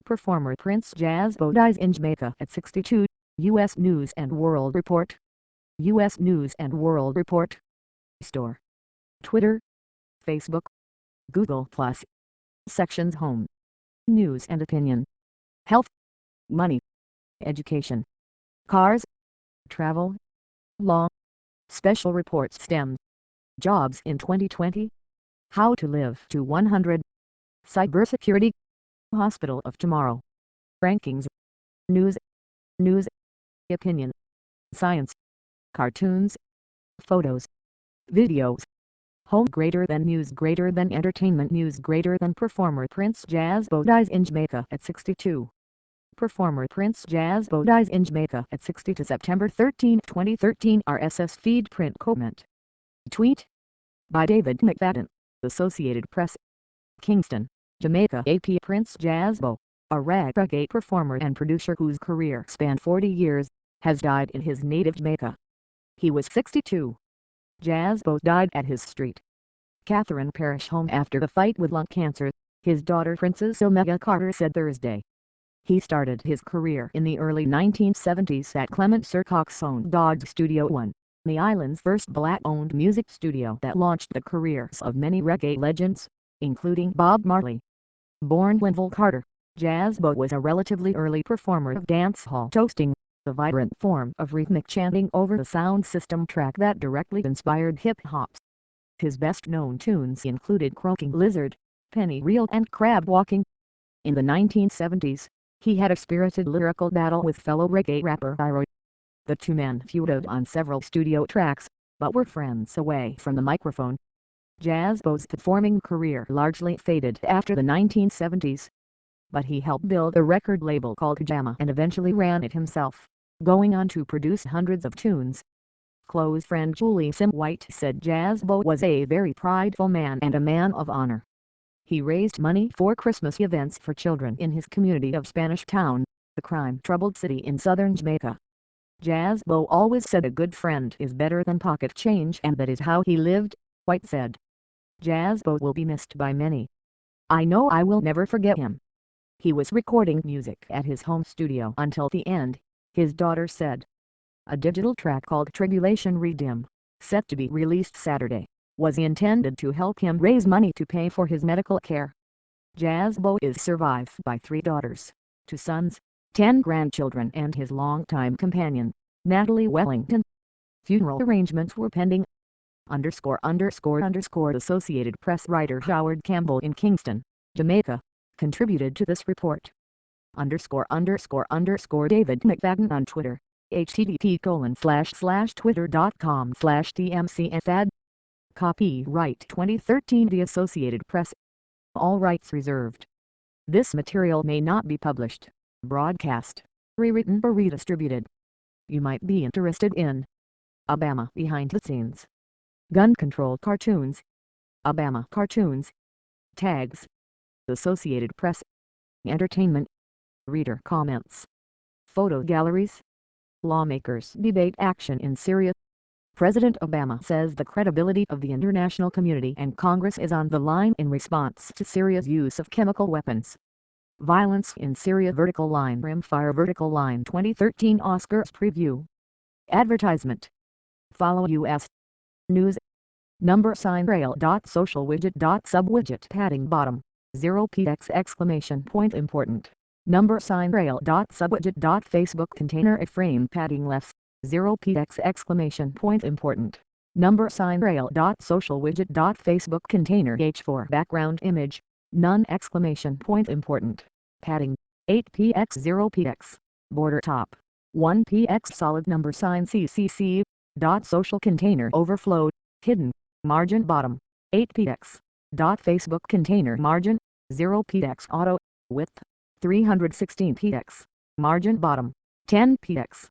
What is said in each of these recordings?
Performer Prince Jazzbo dies in Jamaica at 62. U.S. News & World Report. U.S. News & World Report. Store. Twitter, Facebook, Google+. Sections Home. News and Opinion. Health. Money. Education. Cars. Travel. Law. Special Reports STEM. Jobs in 2020. How to live to 100. Cybersecurity. Hospital of Tomorrow. Rankings. News. Opinion. Science. Cartoons. Photos. Videos. Home greater than news greater than entertainment news greater than performer Prince Jazzbo dies in Jamaica at 62. Performer Prince Jazzbo dies in Jamaica at 62 September 13, 2013 RSS feed print comment. Tweet. By David McFadden, Associated Press. Kingston, Jamaica AP Prince Jazzbo, a reggae performer and producer whose career spanned 40 years, has died in his native Jamaica. He was 62. Jazzbo died at his St. Catherine Parish home after the fight with lung cancer, his daughter Princess Omega Carter said Thursday. He started his career in the early 1970s at Clement Surcock's own Dog Studio One, the island's first black-owned music studio that launched the careers of many reggae legends, including Bob Marley. Born Linval Carter, Jazzbo was a relatively early performer of dancehall toasting, a vibrant form of rhythmic chanting over the sound system track that directly inspired hip-hop. His best-known tunes included Croaking Lizard, Penny Reel and Crab Walking. In the 1970s, he had a spirited lyrical battle with fellow reggae rapper Iroh. The two men feuded on several studio tracks, but were friends away from the microphone. Jazzbo's performing career largely faded after the 1970s, but he helped build a record label called Jama and eventually ran it himself, going on to produce hundreds of tunes. Close friend Julie Sim White said Jazzbo was a very prideful man and a man of honor. He raised money for Christmas events for children in his community of Spanish Town, a crime-troubled city in southern Jamaica. Jazzbo always said a good friend is better than pocket change, and that is how he lived, White said. Jazzbo will be missed by many. I know I will never forget him. He was recording music at his home studio until the end, his daughter said. A digital track called Tribulation Redeem, set to be released Saturday, was intended to help him raise money to pay for his medical care. Jazzbo is survived by 3 daughters, 2 sons, 10 grandchildren and his longtime companion, Natalie Wellington. Funeral arrangements were pending. Associated Press writer Howard Campbell in Kingston, Jamaica, contributed to this report. David McFadden on Twitter, http://twitter.com/tmcmfad. Copyright 2013 The Associated Press. All rights reserved. This material may not be published, broadcast, rewritten or redistributed. You might be interested in Obama behind the scenes. Gun control cartoons. Obama cartoons. Tags. Associated Press. Entertainment. Reader comments. Photo galleries. Lawmakers debate action in Syria. President Obama says the credibility of the international community and Congress is on the line in response to Syria's use of chemical weapons. Violence in Syria vertical line rimfire vertical line 2013 Oscars preview. Advertisement. Follow U.S. News. #rail.social widget.subwidget padding bottom 0px exclamation point important. #rail.subwidget.facebook container iframe padding left 0px exclamation point important. #rail.social widget.facebook container h4 background image none exclamation point important. Padding 8px 0px border top 1px solid ccc dot social container overflow hidden margin bottom 8px dot Facebook container margin 0px auto width 316px margin bottom 10px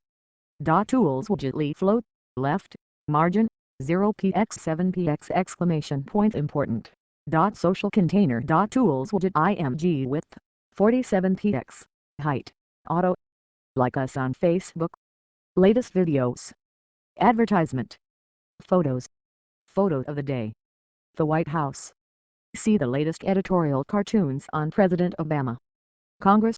dot tools widget leaf float left margin 0px 7px exclamation point important dot social container dot tools widget img width 47px height auto. Like us on Facebook. Latest videos. Advertisement. Photos. Photo of the day. The White House. See the latest editorial cartoons on President Obama. Congress.